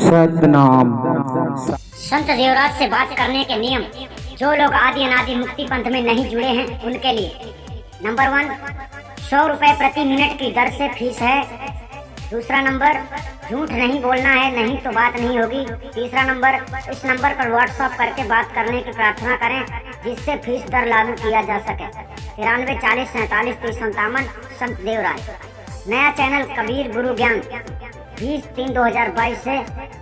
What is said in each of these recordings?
सतनाम। संत देवराज से बात करने के नियम। जो लोग आदि अनादि मुक्ति पंथ में नहीं जुड़े हैं उनके लिए। नंबर 1, 100 रुपए प्रति मिनट की दर से फीस है। दूसरा नंबर, झूठ नहीं बोलना है, नहीं तो बात नहीं होगी। तीसरा नंबर, इस नंबर पर व्हाट्सएप करके बात करने की प्रार्थना करें जिससे फीस दर लागू किया जा सके। 93 40 47 30 57 संत देवराज। नया चैनल कबीर गुरु ज्ञान 20/3/2022 से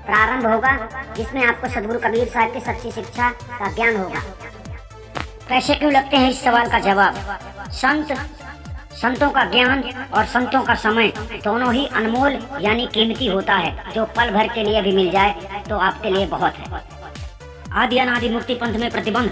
प्रारंभ होगा, जिसमें आपको सदगुरु कबीर साहब की सच्ची शिक्षा का ज्ञान होगा। पैसे क्यों लगते हैं, इस सवाल का जवाब। संतों का ज्ञान और संतों का समय दोनों ही अनमोल यानी कीमती होता है। जो पल भर के लिए भी मिल जाए तो आपके लिए बहुत है। आदि अनादि मुक्ति पंथ में प्रतिबंध।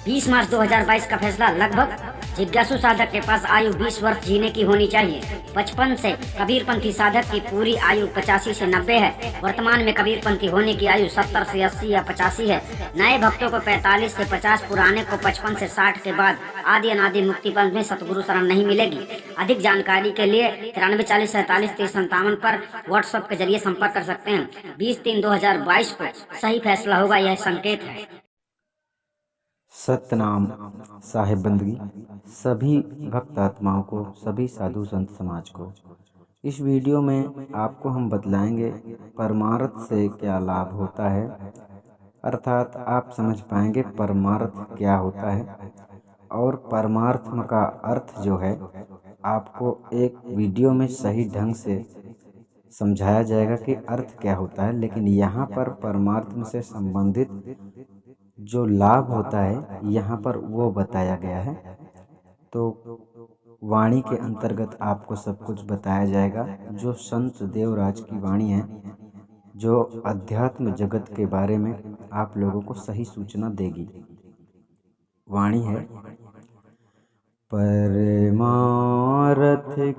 20 मार्च 2022 का फैसला। लगभग जिज्ञासु साधक के पास आयु 20 वर्ष जीने की होनी चाहिए। 55 से कबीरपंथी साधक की पूरी आयु 85 से 90 है। वर्तमान में कबीरपंथी होने की आयु 70 से 80 या 85 है। नए भक्तों को 45 से 50, पुराने को 55 से 60 के बाद आदि अनादि मुक्ति पंथ में सतगुरु शरण नहीं मिलेगी। अधिक जानकारी के लिए 93 40 47 30 57 पर व्हाट्सएप के जरिए संपर्क कर सकते हैं। 20/3/2022 को सही फैसला होगा, यह संकेत है। सतनाम। साहिब बंदगी सभी भक्त आत्माओं को, सभी साधु संत समाज को। इस वीडियो में आपको हम बतलाएंगे परमार्थ से क्या लाभ होता है, अर्थात आप समझ पाएंगे परमार्थ क्या होता है। और परमार्थ का अर्थ जो है आपको एक वीडियो में सही ढंग से समझाया जाएगा कि अर्थ क्या होता है। लेकिन यहाँ पर परमार्थ से संबंधित जो लाभ होता है यहाँ पर वो बताया गया है। तो वाणी के अंतर्गत आपको सब कुछ बताया जाएगा। जो संत देवराज की वाणी है, जो अध्यात्म जगत के बारे में आप लोगों को सही सूचना देगी। वाणी है, परमार्थ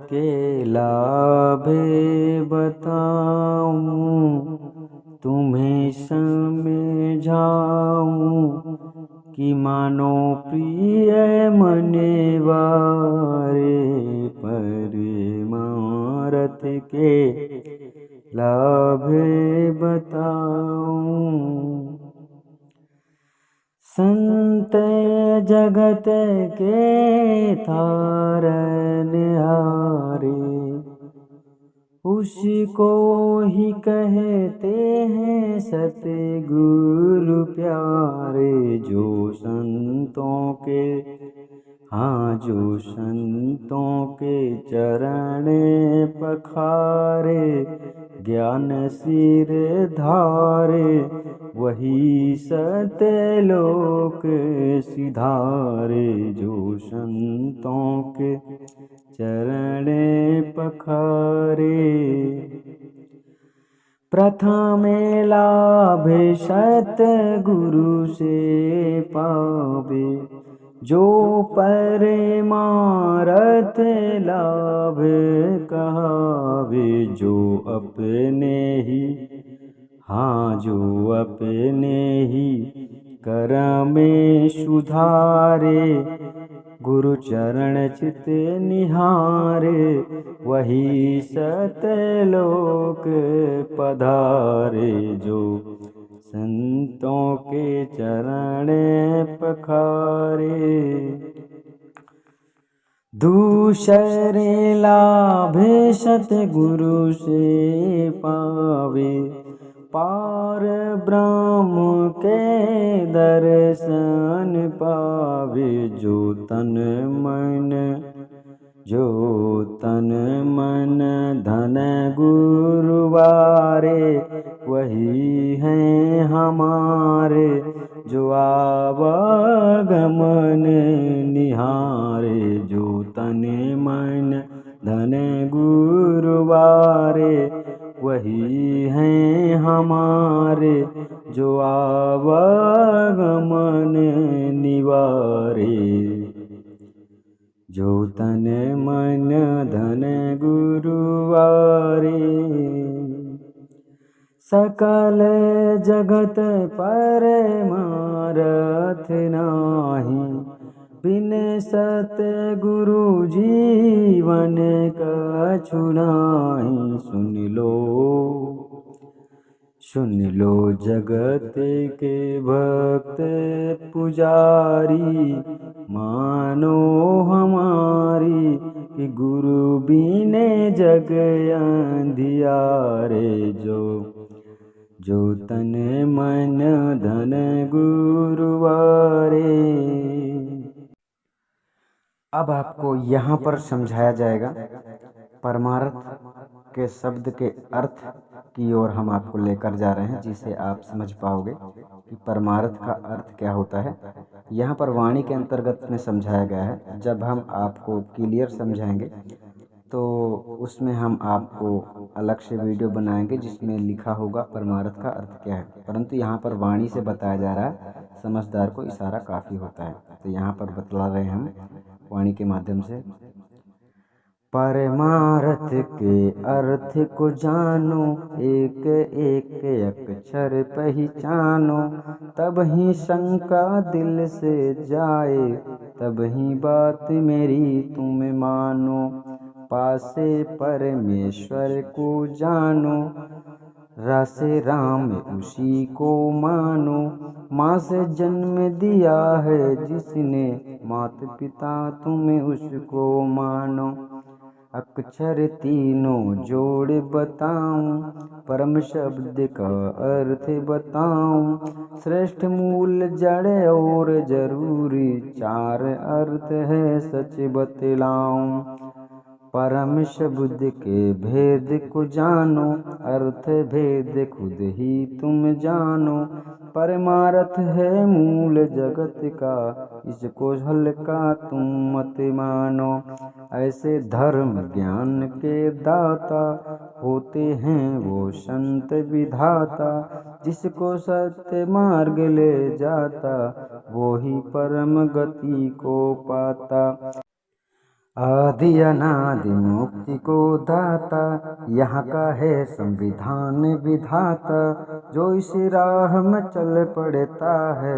के लाभे बताऊं, तुम्हें समझाऊं, कि मानो प्रिय मने वारे। परमार्थ के लाभे बताऊं, संत जगत के तारनहारे, उसको ही कहते हैं सतगुरु प्यारे। जो संतों के, हाँ, जो संतों के चरण पखारे, ज्ञान सिर धारे, वही सतलोक सिधारे। जो संतों के चरण पखारे, प्रथम लाभ सतगुरु से पावे। जो परमार्थ लाभ कहावे, जो अपने ही, हाँ, जो अपने ही कर्म में सुधारे, गुरु चरण चित निहारे, वही सतलोक पधारे। जो संतों के चरण पखारे, दूसरे लाभ सतगुरु से पावे। पार ब्रह्म के दर्शन पावे। जो तन मन धन गुरुवारे, वही हैं हमारे। जो आवागमन निहारे। जो तन मन धन गुरुवारे, वही हैं हमारे। जो आवागमन निवारे। जो तन मन धन गुरुवारे, सकल जगत परमारथ नाही। बिन सतगुरु जीवन कछु नाही। सुन सुन लो जगत के भक्त पुजारी, मानो हमारी कि गुरु बिने जग अंधियारे। जो तन मन धन गुरुवारे। अब आपको यहाँ पर समझाया जाएगा परमार्थ के शब्द के अर्थ की ओर हम आपको लेकर जा रहे हैं, जिसे आप समझ पाओगे कि परमार्थ का अर्थ क्या होता है। यहाँ पर वाणी के अंतर्गत में समझाया गया है। जब हम आपको क्लियर समझाएंगे तो उसमें हम आपको अलग से वीडियो बनाएंगे जिसमें लिखा होगा परमार्थ का अर्थ क्या है, परंतु यहाँ पर वाणी से बताया जा रहा है, समझदार को इशारा काफ़ी होता है। तो यहाँ पर बतला रहे हैं हम वाणी के माध्यम से। परमार्थ के अर्थ को जानो, एक एक अक्षर पहचानो, तब ही शंका दिल से जाए, तब ही बात मेरी तुम मानो। पासे परमेश्वर को जानो, रासे राम उसी को मानो। माँ से जन्म दिया है जिसने, मात पिता तुम्हें उसको मानो। अक्षर तीनों जोड़ बताऊं, परम शब्द का अर्थ बताऊं। श्रेष्ठ मूल जड़ और जरूरी, चार अर्थ है सच बतलाऊं। परम शब्द के भेद को जानो, अर्थ भेद खुद ही तुम जानो। परमार्थ है मूल जगत का, इसको हल्का तुम मत मानो। ऐसे धर्म ज्ञान के दाता, होते हैं वो संत विधाता। जिसको सत्य मार्ग ले जाता, वो ही परम गति को पाता। आदि अनादि मुक्ति को दाता, यहाँ का है संविधान विधाता। जो इस राह में चल पड़ता है,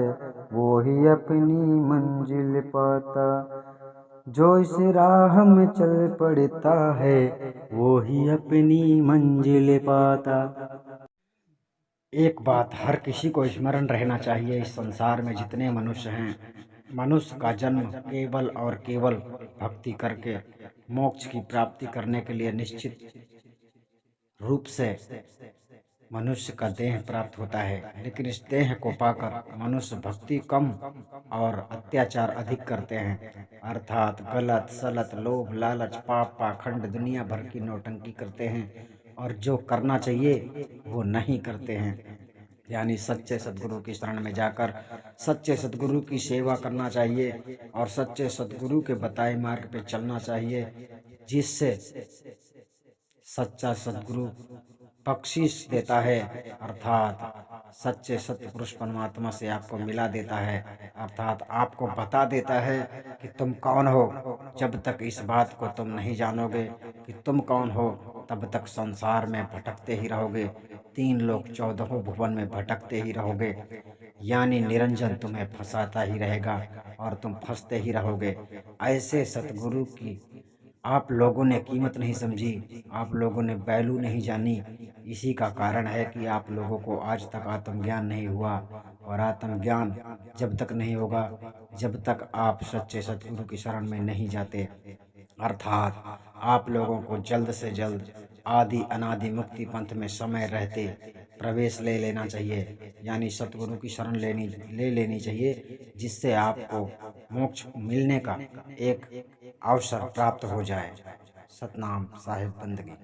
वो ही अपनी मंजिल पाता। जो इस राह में चल पड़ता है, वो ही अपनी मंजिल पाता। एक बात हर किसी को स्मरण रहना चाहिए, इस संसार में जितने मनुष्य हैं, मनुष्य का जन्म केवल और केवल भक्ति करके मोक्ष की प्राप्ति करने के लिए निश्चित रूप से मनुष्य का देह प्राप्त होता है। लेकिन इस देह को पाकर मनुष्य भक्ति कम और अत्याचार अधिक करते हैं, अर्थात गलत सलत लोभ लालच पाप पाखंड दुनिया भर की नौटंकी करते हैं, और जो करना चाहिए वो नहीं करते हैं। यानी सच्चे सद्गुरु की शरण में जाकर सच्चे सद्गुरु की सेवा करना चाहिए और सच्चे सद्गुरु के बताए मार्ग पे चलना चाहिए, जिससे सच्चा सद्गुरु बख्शीश देता है, अर्थात सच्चे सत्य पुरुष परमात्मा से आपको मिला देता है, अर्थात आपको बता देता है कि तुम कौन हो। जब तक इस बात को तुम नहीं जानोगे कि तुम कौन हो, तब तक संसार में भटकते ही रहोगे, 3 लोक 14 भुवन में भटकते ही रहोगे। यानी निरंजन तुम्हें फंसाता ही रहेगा और तुम फंसते ही रहोगे। ऐसे सतगुरु की आप लोगों ने कीमत नहीं समझी, आप लोगों ने वैल्यू नहीं जानी। इसी का कारण है कि आप लोगों को आज तक आत्मज्ञान नहीं हुआ, और आत्मज्ञान जब तक नहीं होगा जब तक आप सच्चे सतगुरु की शरण में नहीं जाते। अर्थात आप लोगों को जल्द से जल्द आदि अनादि मुक्ति पंथ में समय रहते प्रवेश ले लेना चाहिए, यानी सतगुरु की शरण ले लेनी चाहिए, जिससे आपको मोक्ष मिलने का एक अवसर प्राप्त हो जाए। सतनाम साहिब बंदगी।